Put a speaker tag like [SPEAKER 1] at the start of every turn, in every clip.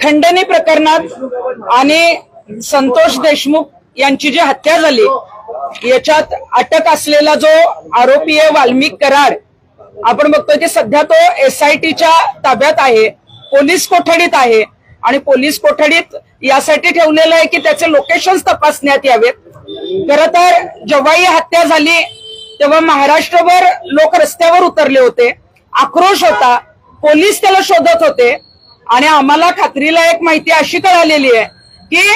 [SPEAKER 1] खंडणी प्रकरणात आणि संतोष देशमुख यांची जी हत्या झाली याच्यात अटक असलेला जो आरोपी आहे वाल्मिक कराड, आपण बघतोय की सध्या तो SITच्या ताब्यात आहे, पोलीस कोठडीत आहे आणि पोलीस कोठडीत यासाठी ठेवलेलं आहे की त्याचे लोकेशन्स तपासण्यात यावेत। खरं तर जेव्हा ही हत्या झाली तेव्हा महाराष्ट्रभर लोक रस्त्यावर उतरले होते, आक्रोश होता, पोलीस त्याला शोधत होते आणि आम्हाला खात्रीला एक माहिती अशी कळालेली आहे की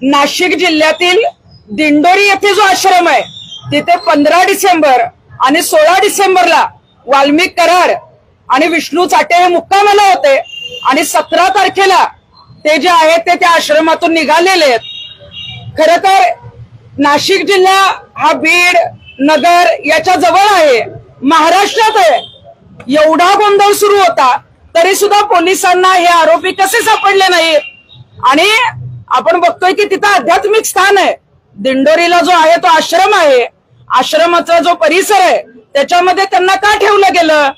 [SPEAKER 1] नाशिक जिल्ह्यातील दिंडोरी येथे जो आश्रम आहे तिथे 15 डिसेंबर आणि 16 डिसेंबरला वाल्मिक कराड आणि विष्णू चाटे हे मुक्कामाला होते आणि 17 तारखेला ते जे आहेत ते त्या आश्रमातून निघालेले आहेत। खरं तर नाशिक जिल्हा हा बीड नगर याच्या जवळ आहे, महाराष्ट्रात आहे। एवढा गोंधळ सुरू होता तरी सुद्धा पोलिसांना हे आरोपी कसे सापडले नाहीत? आणि आपण बघतोय की तिथं आध्यात्मिक स्थान आहे, दिंडोरीला जो आहे तो आश्रम आहे, आश्रमाचा जो परिसर आहे त्याच्यामध्ये त्यांना का ठेवलं गेलं?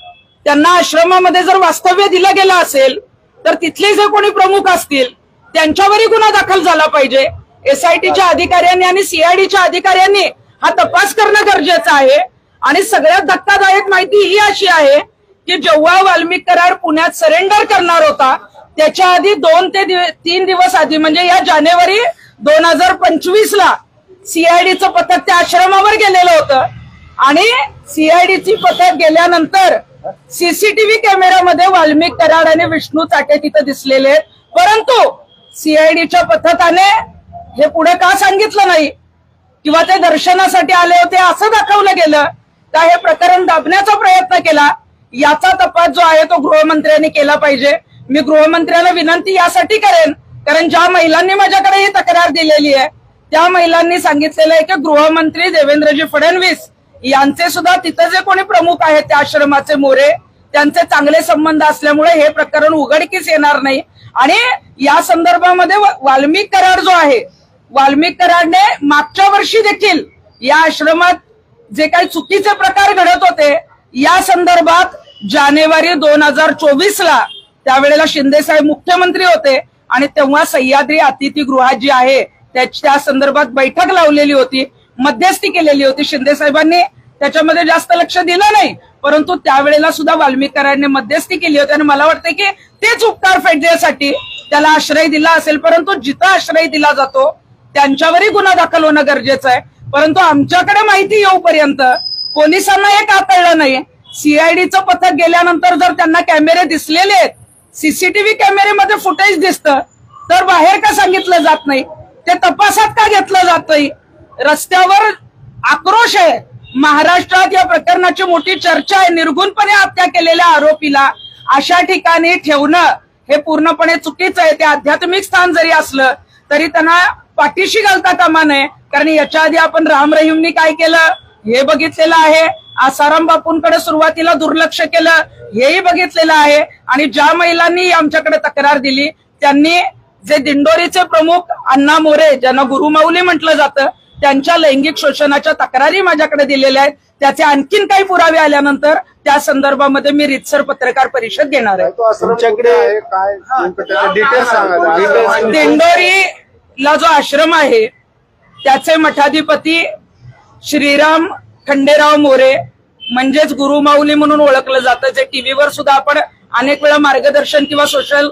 [SPEAKER 1] त्यांना आश्रमामध्ये जर वास्तव्य दिलं गेलं असेल तर तिथले जे कोणी प्रमुख असतील त्यांच्यावरही गुन्हा दाखल झाला पाहिजे। SITच्या अधिकाऱ्यांनी आणि CIDच्या अधिकाऱ्यांनी हा तपास करणं गरजेचं आहे। आणि सगळ्यात धक्कादायक माहिती ही अशी आहे की जेव्हा वाल्मिक कराड पुण्यात सरेंडर करणार होता त्याच्या आधी 2 ते 3 दिवस आधी म्हणजे या जानेवारी 2025ला CIDचं पथक त्या आश्रमावर गेलेलं होतं आणि CIDची पथक गेल्यानंतर CCTV कॅमेऱ्यामध्ये वाल्मिक कराड आणि विष्णू चाटे तिथे दिसलेले आहेत, परंतु CIDच्या पथकाने हे पुढे का सांगितलं नाही किंवा ते दर्शनासाठी आले होते असं दाखवलं गेलं का हे प्रकरण दाबण्याचा प्रयत्न केला? याचा तपास जो आहे तो गृहमंत्र्यांनी केला पाहिजे। मी गृहमंत्र्यांना विनंती यासाठी करेन कारण ज्या महिलांनी माझ्याकडे ही तक्रार दिलेली आहे त्या महिलांनी सांगितलेलं आहे की गृहमंत्री देवेंद्रजी फडणवीस यांचे सुद्धा तिथे जे कोणी प्रमुख आहेत त्या आश्रमाचे मोरे त्यांचे चांगले संबंध असल्यामुळे हे प्रकरण उघडकीस येणार नाही। आणि या संदर्भामध्ये वाल्मिक कराड जो आहे, वाल्मिक कराडने मागच्या वर्षी देखील या आश्रमात जे काही चुकीचे प्रकार घडत होते या संदर्भात जानेवारी 2024ला त्यावेळेला शिंदे साहेब मुख्यमंत्री होते आणि तेव्हा सह्याद्री अतिथीगृहात जी आहे त्या संदर्भात बैठक लावलेली होती, मध्यस्थी केलेली होती। शिंदे साहेबांनी त्याच्यामध्ये जास्त लक्ष दिलं नाही, परंतु त्यावेळेला सुद्धा वाल्मिक कराडने मध्यस्थी केली होती आणि मला वाटतं की तेच उपकार फेडण्यासाठी त्याला आश्रय दिला असेल। परंतु जिथं आश्रय दिला जातो त्यांच्यावरही गुन्हा दाखल होणं गरजेचं आहे, परंतु आमच्याकडे माहिती येऊपर्यंत पोलिसांना हे का कळलं नाही? CIDचं पथक गेल्यानंतर जर त्यांना कॅमेरे दिसलेले आहेत, CCTV कॅमेरेमध्ये फुटेज दिसतं तर बाहेर का सांगितलं जात नाही? ते तपासात का घेतलं जात नाही? रस्त्यावर आक्रोश आहे, महाराष्ट्रात या प्रकरणाची मोठी चर्चा आहे। निर्गुणपणे हत्या केलेल्या आरोपीला अशा ठिकाणी ठेवणं हे पूर्णपणे चुकीचं आहे। ते आध्यात्मिक स्थान जरी असलं तरी त्यांना पाठीशी घालता कामा नये, कारण याच्या आधी आपण राम रहीमनी काय केलं हे बघितलेलं आहे, आसाराम बापूंकडे सुरुवातीला दुर्लक्ष केलं हेही बघितलेलं आहे। आणि ज्या महिलांनी आमच्याकडे तक्रार दिली त्यांनी जे दिंडोरीचे प्रमुख अण्णा मोरे ज्यांना गुरुमाऊली म्हटलं जातं त्यांच्या लैंगिक शोषणाच्या तक्रारी माझ्याकडे दिलेल्या आहेत। त्याचे आणखीन काही पुरावे आल्यानंतर त्या संदर्भामध्ये मी रीतसर पत्रकार परिषद घेणार आहे। दिंडोरीला जो आश्रम आहे त्याचे मठाधिपती श्रीराम खंडेराव मोरे म्हणजेच गुरुमाऊली म्हणून ओळखलं जातं, जे टीव्हीवर सुद्धा आपण अनेक वेळा मार्गदर्शन किंवा सोशल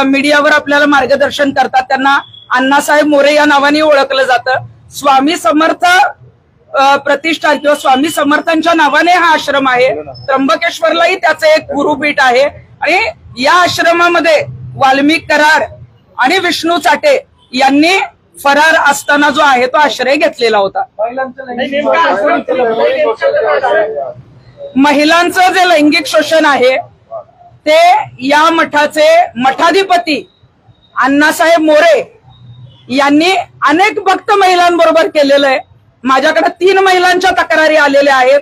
[SPEAKER 1] मीडियावर आपल्याला मार्गदर्शन करतात, त्यांना अण्णासाहेब मोरे या नावाने ओळखलं जातं। स्वामी समर्थ प्रतिष्ठान किंवा स्वामी समर्थांच्या नावाने हा आश्रम आहे। त्र्यंबकेश्वरलाही त्याचे एक गुरुपीठ आहे आणि या आश्रमामध्ये वाल्मिक कराड आणि विष्णू चाटे यांनी फरार असताना जो आहे तो आश्रय घेतलेला होता। महिलांचं जे लैंगिक शोषण आहे ते या मठाचे मठाधिपती अण्णासाहेब मोरे यांनी अनेक भक्त महिलांबरोबर केलेलं आहे। माझ्याकडे 3 महिलांच्या तक्रारी आलेल्या आहेत,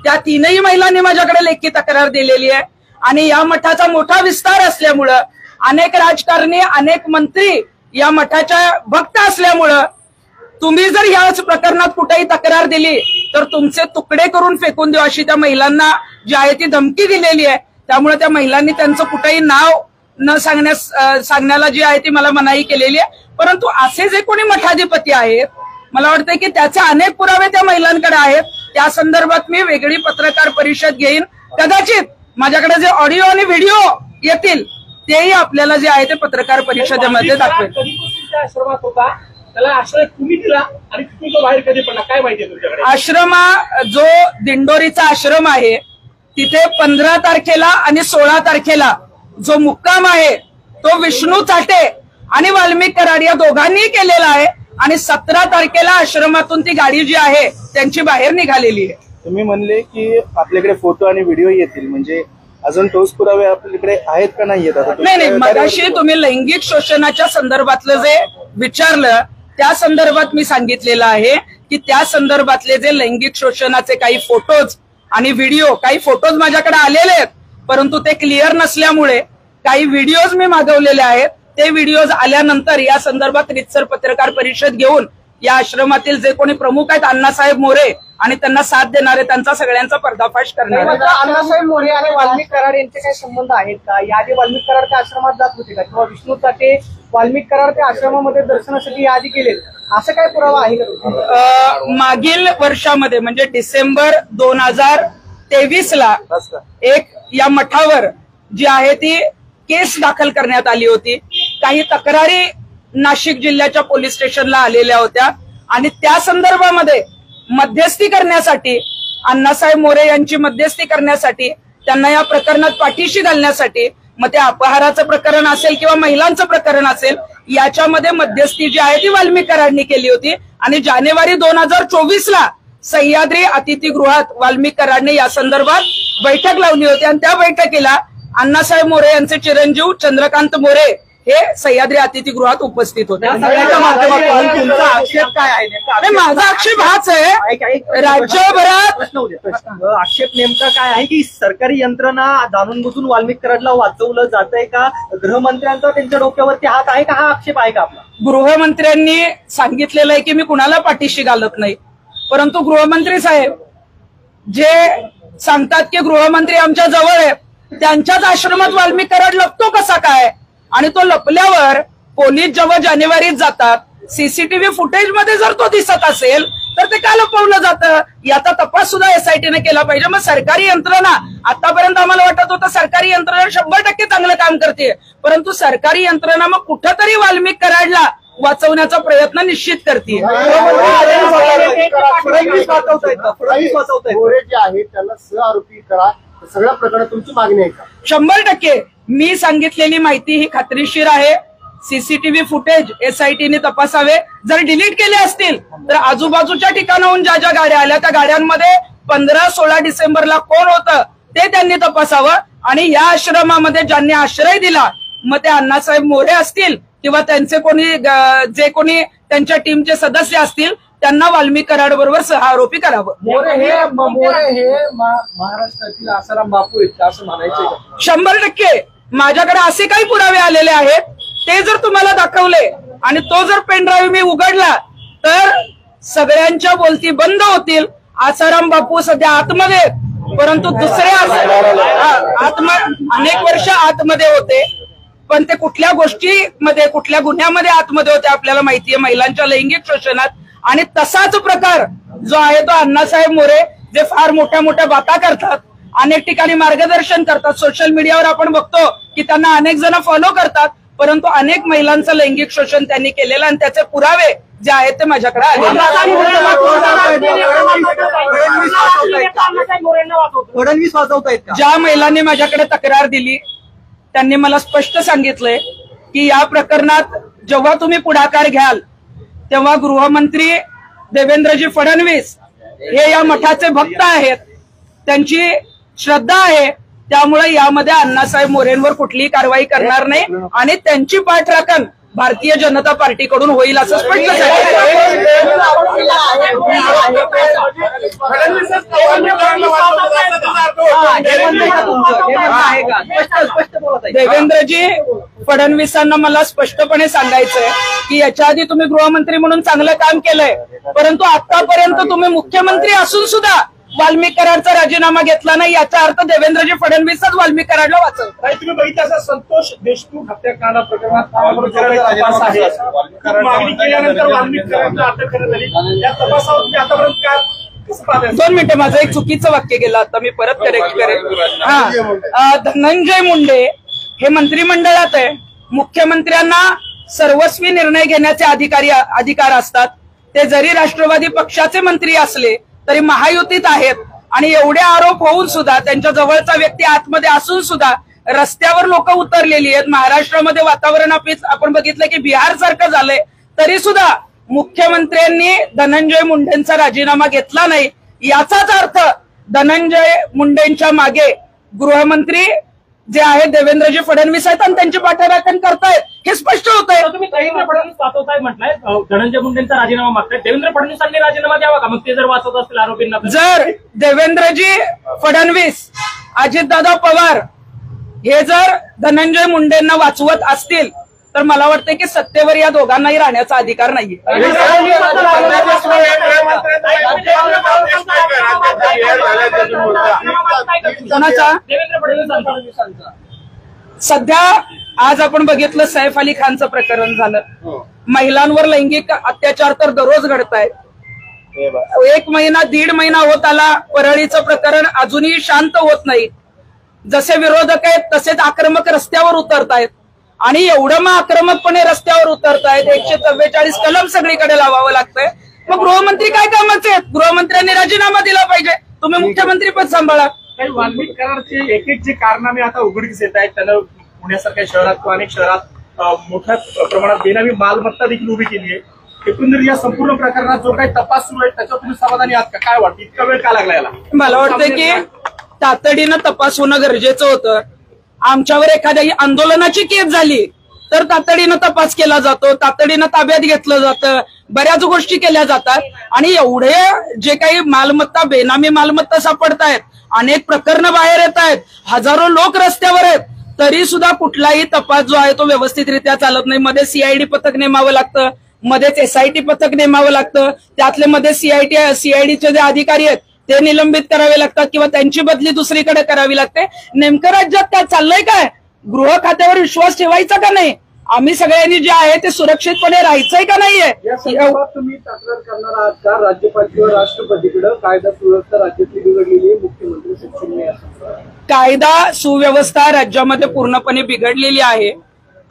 [SPEAKER 1] त्या 3ही महिलांनी माझ्याकडे लेखी तक्रार दिलेली आहे। आणि या मठाचा मोठा विस्तार असल्यामुळं अनेक राजकारणी अनेक मंत्री या मठाच्या भक्त असल्यामुळं तुम्ही जर याच प्रकरणात कुठेही तक्रार दिली तर तुमचे तुकडे करून फेकून देऊ अशी त्या महिलांना जी आहे ती धमकी दिलेली आहे। त्यामुळे त्या महिलांनी त्यांचं कुठेही नाव न सांगण्याला जी आहे ती मला मनाई केलेली आहे. परंतु असे जे कोणी मठाधिपती आहेत, मला वाटतं की त्याचे अनेक पुरावे त्या महिलांकडे आहेत. त्या संदर्भात मी वेगळी पत्रकार परिषद घेईन. कदाचित माझ्याकडे जे ऑडिओ आणि व्हिडिओ येतील तेही आपल्याला जे आहे ते पत्रकार परिषदेमध्ये दाखवेल.
[SPEAKER 2] आश्रमात होता, त्याला आश्रय तुम्ही दिला आणि तुम्ही तो बाहेर कधी पडला, काय माहितीये तुमच्याकडे?
[SPEAKER 1] जो दिंडोरीचा आश्रम आहे तिथे 15 तारखेला आणि 16 तारखेला जो मुक्काम आहे तो विष्णू चाटे आणि वाल्मिक कराड या दोघांनी केलेला आहे आणि 17 तारखेला आश्रमातून ती गाडी जी आहे त्यांची बाहेर निघालेली आहे.
[SPEAKER 3] तुम्ही म्हणले की आपल्याकडे फोटो आणि व्हिडिओ येतील, म्हणजे अजून ठोस पुरावे आपल्याकडे आहेत का नाही आहेत?
[SPEAKER 1] नाही, मगाशी तुम्ही लैंगिक शोषणाच्या संदर्भातलं जे विचारलं त्या संदर्भात मी सांगितलेलं आहे की त्या संदर्भातले जे लैंगिक शोषणाचे काही फोटोज आणि व्हिडिओ, काही फोटोज माझ्याकडे आलेले आहेत परंतु ते क्लिअर नसल्यामुळे काही व्हिडिओज मी मागवलेले आहेत. ते व्हिडिओज आल्यानंतर या संदर्भात रितसर पत्रकार परिषद घेऊन या आश्रमातील जे कोणी प्रमुख आहेत अण्णासाहेब मोरे आणि त्यांना साथ देणारे त्यांचा सगळ्यांचा पर्दाफाश करणार.
[SPEAKER 2] अण्णासाहेब मोरे आणि वाल्मिक कराड यांचे काही संबंध आहेत का? याआधी वाल्मिक कराड त्या आश्रमात जात होते का? किंवा विष्णू चाटे वाल्मिक कराड त्या आश्रमामध्ये दर्शनासाठी याआधी गेले, असं काय पुरावा आहे का?
[SPEAKER 1] मागील वर्षामध्ये म्हणजे डिसेंबर 2023ला एक या मठावर जी आहे ती केस दाखल करण्यात आली होती. काही तक्रारी नाशिक जिल्ह्याच्या पोलीस स्टेशनला आलेल्या होत्या आणि त्या संदर्भामध्ये मध्यस्थी करण्यासाठी अण्णासाहेब मोरे यांची मध्यस्थी करण्यासाठी त्यांना या प्रकरणात पाठीशी घालण्यासाठी, मग ते अपहाराचं प्रकरण असेल किंवा महिलांचं प्रकरण असेल, याच्यामध्ये मध्यस्थी जी आहे ती वाल्मिक कराडनी केली होती आणि जानेवारी 2024ला सह्याद्री अतिथीगृहात वाल्मिक कराडने या संदर्भात बैठक लावली होती आणि त्या बैठकीला अण्णासाहेब मोरे यांचे चिरंजीव चंद्रकांत मोरे हे सह्याद्री अतिथीगृहात उपस्थित होते.
[SPEAKER 2] तुमचा आक्षेप काय आहे?
[SPEAKER 1] माझा आक्षेप हाच आहे, राज्यभरात
[SPEAKER 2] आक्षेप नेमका काय आहे की सरकारी यंत्रणा जाणून बुजून वाल्मिक कराडला वाचवलं जात आहे का? गृहमंत्र्यांचा त्यांच्या डोक्यावरती हात आहे का? हा आक्षेप आहे का आपला?
[SPEAKER 1] गृहमंत्र्यांनी सांगितलेलं आहे की मी कुणाला पाठीशी घालत नाही, परंतु गृहमंत्री साहेब जे सांगतात की गृहमंत्री आमच्या जवळ आहे, त्यांच्याच आश्रमात वाल्मिक कराड लपतो कसा काय? आणि तो लपल्यावर पोलीस जेव्हा जानेवारीत जातात, सीसीटीव्ही फुटेज मध्ये जर तो दिसत असेल तर ते का लपवलं जातं याचा तपास सुद्धा एसआयटीने केला पाहिजे. मग सरकारी यंत्रणा, आतापर्यंत आम्हाला वाटत होतं सरकारी यंत्रणा 100% चांगलं काम करते, परंतु सरकारी यंत्रणा मग कुठंतरी वाल्मिक कराडला वाचवण्याचा प्रयत्न निश्चित करते.
[SPEAKER 3] त्यांना सहआरोपी करा, सगळ्या प्रकरणात तुमची मागणी आहे का?
[SPEAKER 1] 100%. मी सांगितलेली माहिती ही खात्रीशीर आहे. सीसीटीव्ही फुटेज एसआयटीने तपासावे. जर डिलीट केले असतील तर आजूबाजूच्या ठिकाणाहून ज्या ज्या गाड्या आल्या त्या गाड्यांमध्ये 15-16 डिसेंबरला कोण होतं ते त्यांनी तपासावं आणि या आश्रमामध्ये ज्यांनी आश्रय दिला, मग ते अण्णासाहेब मोरे असतील किंवा त्यांचे जे कोणी त्यांच्या टीमचे सदस्य असतील, त्यांना वाल्मिक कराड बरोबर सहआरोपी करावं.
[SPEAKER 2] मोरे हे महाराष्ट्रातील आसाराम बापू आहेत असं म्हणायचं का?
[SPEAKER 1] 100%. माझ्याकडे असे काही पुरावे आलेले आहेत, ते जर तुम्हाला दाखवले आणि तो जर पेन ड्राईव्ह मी उघडला तर सगळ्यांच्या बोलती बंद होतील. आसाराम बापू सध्या आतमध्ये, परंतु दुसरे अनेक वर्ष आतमध्ये होते, पण ते कुठल्या गोष्टीमध्ये, कुठल्या गुन्ह्यामध्ये आतमध्ये होते आपल्याला माहितीये, महिलांच्या लैंगिक शोषणात. आणि तसाच प्रकार जो आहे तो अण्णासाहेब मोरे जे फार मोठ्या मोठ्या बाता करतात, अनेक ठिकाणी मार्गदर्शन करतात, सोशल मीडियावर आपण बघतो की त्यांना अनेक जण फॉलो करतात, परंतु अनेक महिलांचं लैंगिक शोषण त्यांनी केलेलं आणि त्याचे पुरावे जे आहेत ते माझ्याकडे आले.
[SPEAKER 2] फडणवीस वाचवतायत का?
[SPEAKER 1] ज्या महिलांनी माझ्याकडे तक्रार दिली त्यांनी मला स्पष्ट सांगितलंय की या प्रकरणात जेव्हा तुम्ही पुढाकार घ्याल तेव्हा गृहमंत्री देवेंद्रजी फडणवीस हे या मठाचे भक्त आहेत, त्यांची श्रद्धा आहे, त्यामुळे यामध्ये अण्णासाहेब मोरेंवर कुठलीही कारवाई करणार नाही आणि त्यांची पाठराखण भारतीय जनता पार्टीकडून होईल असं स्पष्ट देवेंद्रजी फडणवीसांना मला स्पष्टपणे सांगायचंय की याच्या आधी तुम्ही गृहमंत्री म्हणून चांगलं काम केलंय, परंतु आतापर्यंत तुम्ही मुख्यमंत्री असून सुद्धा वाल्मिक कराडचा राजीनामा घेतला नाही याचा अर्थ देवेंद्रजी फडणवीसच वाल्मिक कराडला वाचवत.
[SPEAKER 4] नाही, तुम्ही बघितलं असं संतोष देशमुख हत्याकांड प्रकरणात आहे, मागणी केल्यानंतर वाल्मिक कराडला अटक करण्यात आली. या तपासावर तुम्ही आतापर्यंत काय
[SPEAKER 1] 2 मिनिटं, माझं एक चुकीचं वाक्य गेलं, आता मी परत करेक्ट करेन. धनंजय मुंडे हे मंत्रिमंडळात आहे. मुख्यमंत्र्यांना सर्वस्वी निर्णय घेण्याचे अधिकार असतात. ते जरी राष्ट्रवादी पक्षाचे मंत्री असले तरी महायुतीत आहेत आणि एवढे आरोप होऊन सुद्धा त्यांच्या जवळचा व्यक्ती आतमध्ये असून सुद्धा रस्त्यावर लोक उतरलेली आहेत. महाराष्ट्रामध्ये वातावरण आपण बघितलं की बिहार सारखं झालंय, तरी सुद्धा मुख्यमंत्र्यांनी धनंजय मुंडेंचा राजीनामा घेतला नाही. याचाच अर्थ धनंजय मुंडेंच्या मागे गृहमंत्री जे आहेत देवेंद्रजी फडणवीस आहेत आणि त्यांचे पाठराखण करतायत हे स्पष्ट होत आहे.
[SPEAKER 5] तुम्ही देवेंद्र फडणवीस वाचवतायत म्हटलंय, धनंजय मुंडेंचा राजीनामा मागताय. देवेंद्र फडणवीसांनी राजीनामा द्यावा का मग ते जर वाचवत असतील आरोपींना?
[SPEAKER 1] जर देवेंद्रजी फडणवीस, अजितदादा पवार हे जर धनंजय मुंडेंना वाचवत असतील तर मला वाटतं की सत्तेवर या दोघांनाही राहण्याचा अधिकार नाहीये. कोणाचा?
[SPEAKER 5] देवेंद्र फडणवीसांचा.
[SPEAKER 1] सध्या आज आपण बघितलं सैफ अली खानचं प्रकरण झालं. महिलांवर लैंगिक अत्याचार तर दररोज घडत आहेत. 1 महिना 1.5 महिना होत आला, परळीचं प्रकरण अजूनही शांत होत नाही. जसे विरोधक आहेत तसेच आक्रमक रस्त्यावर उतरतायत आणि एवढं मग आक्रमकपणे रस्त्यावर उतरतायत. 144 कलम सगळीकडे लावावं लागतंय. मग गृहमंत्री काय कामाचे आहेत? गृहमंत्र्यांनी राजीनामा दिला पाहिजे. तुम्ही मुख्यमंत्री पद सांभाळा.
[SPEAKER 4] वाल्मिक कराडचे एक जे कारनामे आता उघडकीस येत आहेत, त्यानं पुण्यासारख्या शहरात किंवा अनेक शहरात मोठ्या प्रमाणात बेनामी मालमत्ता देखील उभी केली आहे. एकंदरीत या संपूर्ण प्रकरणात जो काही तपास सुरू आहे त्याच्यावर तुम्ही समाधानी आहात का? काय वाटतं, इतका वेळ का लागला याला?
[SPEAKER 1] मला वाटतं की तातडीनं तपास होणं गरजेचं होतं. आमच्यावर एखाद्या आंदोलनाची केस झाली तर तातडीनं तपास केला जातो, तातडीनं ताब्यात घेतलं जातं, बऱ्याच गोष्टी केल्या जातात. आणि एवढे जे काही मालमत्ता, बेनामी मालमत्ता सापडतायत, अनेक प्रकरणं बाहेर येत आहेत, हजारो लोक रस्त्यावर आहेत, तरी सुद्धा कुठलाही तपास जो आहे तो व्यवस्थितरित्या चालत नाही. मध्ये सीआयडी पथक नेमावं लागतं, मध्येच एसआयटी पथक नेमावं लागतं, त्यातले मध्ये सीआयडीचे जे अधिकारी आहेत ते निलंबित करावे लागतात किंवा त्यांची बदली दुसरीकडे करावी लागते. नेमकं राज्यात काय चाललंय? काय गृह खात्यावर विश्वास ठेवायचा का नाही? आम्ही सगळ्यांनी जे आहे ते सुरक्षितपणे राहायचंय का नाहीये?
[SPEAKER 2] तुम्ही तक्रार करणार आहात का राज्यपाल किंवा राष्ट्रपतीकडे? कायदा सुव्यवस्था राज्यातली बिघडलेली आहे, मुख्यमंत्री सक्षम नाही असं.
[SPEAKER 1] कायदा सुव्यवस्था राज्यामध्ये पूर्णपणे बिघडलेली आहे.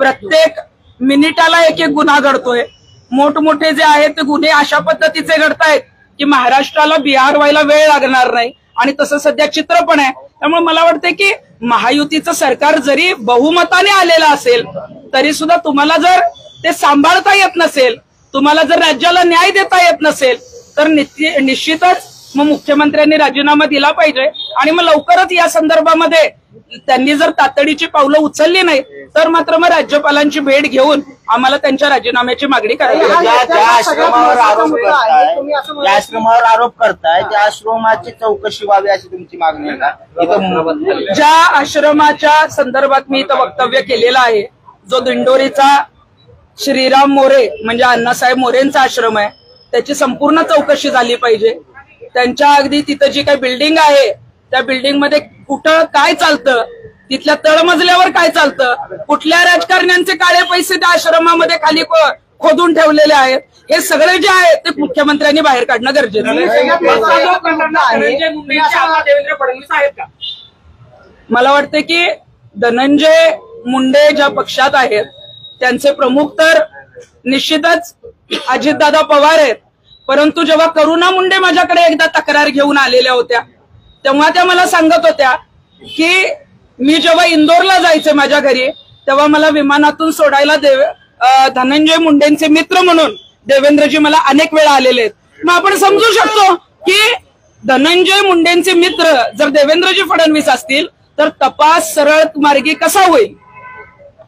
[SPEAKER 1] प्रत्येक मिनिटाला एक गुन्हा घडतोय. मोठमोठे जे आहेत ते गुन्हे अशा पद्धतीचे घडतायत की महाराष्ट्राला बिहार व्हायला वेळ लागणार नाही. आणि तसं सध्या चित्र पण आहे. त्यामुळे मला वाटतं की महायुतीचं सरकार जरी बहुमताने आलेलं असेल तरी सुद्धा तुम्हाला जर ते सांभाळता येत नसेल, तुम्हाला जर राज्याला न्याय देता येत नसेल तर निश्चितच मग मुख्यमंत्र्यांनी राजीनामा दिला पाहिजे. आणि मग लवकरच या संदर्भामध्ये त्यांनी जर तातडीची पावलं उचलली नाही तर मात्र मग राज्यपालांची भेट घेऊन आम्हाला त्यांच्या राजीनाम्याची मागणी करावी लागेल.
[SPEAKER 6] ज्या आश्रमावर आरोप करताय त्या आश्रमाची चौकशी व्हावी अशी तुमची मागणी आहे का?
[SPEAKER 1] ज्या आश्रमाच्या संदर्भात मी इथं वक्तव्य केलेलं आहे, जो दिंडोरीचा श्रीराम मोरे म्हणजे अण्णासाहेब मोरेंचा आश्रम आहे, त्याची संपूर्ण चौकशी झाली पाहिजे. त्यांच्या अगदी तिथं जी काही बिल्डिंग आहे त्या बिल्डिंग मध्ये कुठं काय चालतं, तिथल्या तळमजल्यावर काय चालतं, कुठल्या राजकारण्यांचे काळे पैसे त्या आश्रमामध्ये खाली खोदून ठेवलेले आहेत, हे सगळे जे आहे ते मुख्यमंत्र्यांनी बाहेर काढणं गरजेचं आहे.
[SPEAKER 5] देवेंद्र फडणवीस आहेत का?
[SPEAKER 1] मला वाटतं की धनंजय मुंडे ज्या पक्षात आहेत त्यांचे प्रमुख तर निश्चितच अजितदादा पवार आहेत. परंतु जेव्हा करुणा मुंडे माझ्याकडे एकदा तक्रार घेऊन आलेल्या होत्या तेव्हा त्या मला सांगत होत्या की मी जेव्हा इंदोरला जायचे माझ्या घरी तेव्हा मला विमानातून सोडायला धनंजय मुंडेंचे मित्र म्हणून देवेंद्रजी मला अनेक वेळा आलेले आहेत. मग आपण समजू शकतो की धनंजय मुंडेंचे मित्र जर देवेंद्रजी फडणवीस असतील तर तपास सरळ मार्गी कसा होईल?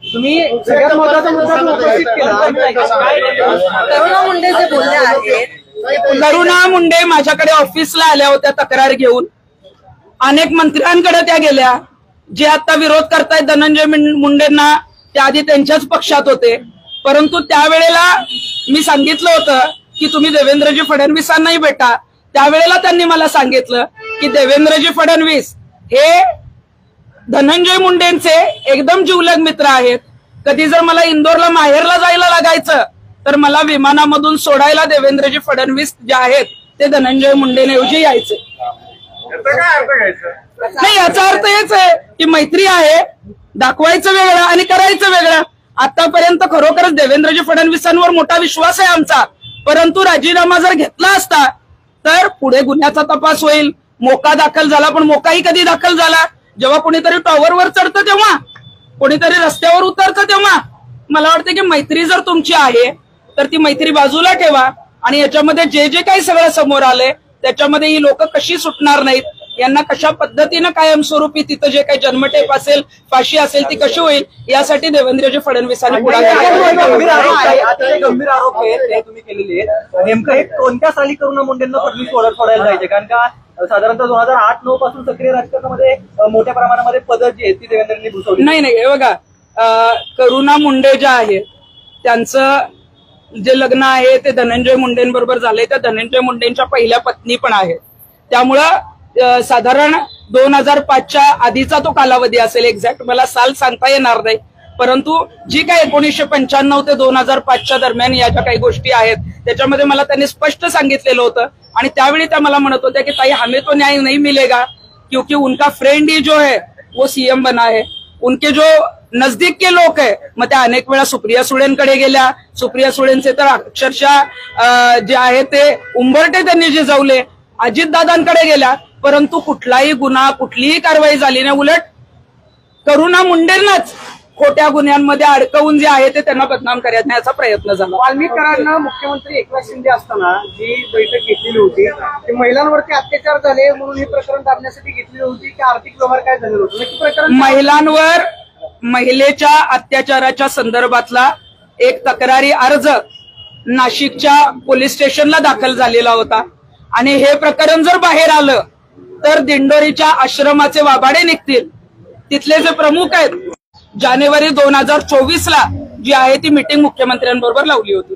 [SPEAKER 2] तुम्ही सगळ्यात महत्त्वाचा मुद्दा उपस्थित केला.
[SPEAKER 1] करुणा मुंडे जे बोलले आहेत, करुणा मुंडे माझ्याकडे ऑफिसला आल्या होत्या तक्रार घेऊन. अनेक मंत्र्यांकडे त्या गेल्या. जे आता विरोध करतायत धनंजय मुंडेंना त्या आधी त्यांच्याच पक्षात होते. परंतु त्यावेळेला मी सांगितलं होतं की तुम्ही देवेंद्रजी फडणवीसांनाही भेटा. त्यावेळेला त्यांनी मला सांगितलं की देवेंद्रजी फडणवीस हे धनंजय मुंडेंचे एकदम जिवलग मित्र आहेत. कधी जर मला इंदोरला माहेरला जायला लागायचं तर मला विमानामधून सोडायला देवेंद्रजी फडणवीस जे आहेत ते धनंजय मुंडेंऐवजी यायचे. नाही, याचा अर्थ हेच आहे की मैत्री आहे, दाखवायचं वेगळं आणि करायचं वेगळं. आतापर्यंत खरोखरच देवेंद्रजी फडणवीसांवर मोठा विश्वास आहे आमचा, परंतु राजीनामा जर घेतला असता तर पुढे गुन्ह्याचा तपास होईल. मोका दाखल झाला, पण मोकाही कधी दाखल झाला? जेव्हा कोणीतरी टॉवरवर चढतं तेव्हा, कोणीतरी रस्त्यावर उतरतं तेव्हा. मला वाटतं की मैत्री जर तुमची आहे तर ती मैत्री बाजूला ठेवा आणि याच्यामध्ये जे जे काही सगळं समोर आलंय त्याच्यामध्ये ही लोक कशी सुटणार नाहीत, यांना कशा पद्धतीनं कायमस्वरूपी तिथं जे काही जन्मठेप असेल, फाशी असेल ती कशी होईल यासाठी देवेंद्रजी फडणवीसांनी
[SPEAKER 2] गंभीर आरोप आहेत ते तुम्ही केलेले आहेत. नेमकं हे कोणत्या साली करुणा मुंडेंना फडणवीस सोडायला जायचे? कारण का साधारणतः 2008-9 पासून सक्रिय राजकारणामध्ये मोठ्या प्रमाणामध्ये पदं जी आहेत ती देवेंद्रनी भूषवली.
[SPEAKER 1] नाही, हे बघा, करुणा मुंडे ज्या आहेत त्यांचं जे लग्न आहे ते धनंजय मुंडेंबरोबर झालंय. त्या धनंजय मुंडेंच्या पहिल्या पत्नी पण आहेत. त्यामुळं साधारण 2005च्या आधीचा तो कालावधी असेल, एक्झॅक्ट मला साल सांगता येणार नाही, परंतु जी काही 1995 ते 2005च्या दरम्यान या ज्या काही गोष्टी आहेत त्याच्यामध्ये मला त्यांनी स्पष्ट सांगितलेलं होतं आणि त्यावेळी त्या मला म्हणत होत्या की ताई हमें तो न्याय नहीं मिलेगा क्योंकि उनका फ्रेंड ही जो है वो सीएम बना है, उनके जो नजदीक के लोक है. मग त्या अनेक वेळा सुप्रिया सुळेंकडे गेल्या. सुप्रिया सुळेंचे तर अक्षरशः जे आहे ते उंबरटे त्यांनी जिजवले. अजितदादांकडे गेल्या, परंतु कुठलाही गुन्हा, कुठलीही कारवाई झाली नाही. उलट करुणा मुंडेंनाच खोट्या गुन्ह्यांमध्ये अडकवून जे आहे ते त्यांना बदनाम करण्याचा प्रयत्न झाला.
[SPEAKER 2] वाल्मिक करारांना मुख्यमंत्री एकनाथ शिंदे असताना जी बैठक घेतलेली होती ती महिलांवरती अत्याचार झाले म्हणून हे प्रकरण दाबण्यासाठी घेतली होती की आर्थिक व्यवहार काय झालेलं होतं? नक्की प्रकरण
[SPEAKER 1] महिलांवर महिलेच्या अत्याचाराच्या संदर्भातला एक तक्रारी अर्ज नाशिकच्या पोलीस स्टेशनला दाखल झालेला होता आणि हे प्रकरण जर बाहेर आलं तर दिंडोरीच्या आश्रमाचे वाबाडे निघतील. तिथले जे प्रमुख आहेत जानेवारी 2024ला जी आहे ती मीटिंग मुख्यमंत्र्यांबरोबर लावली होती.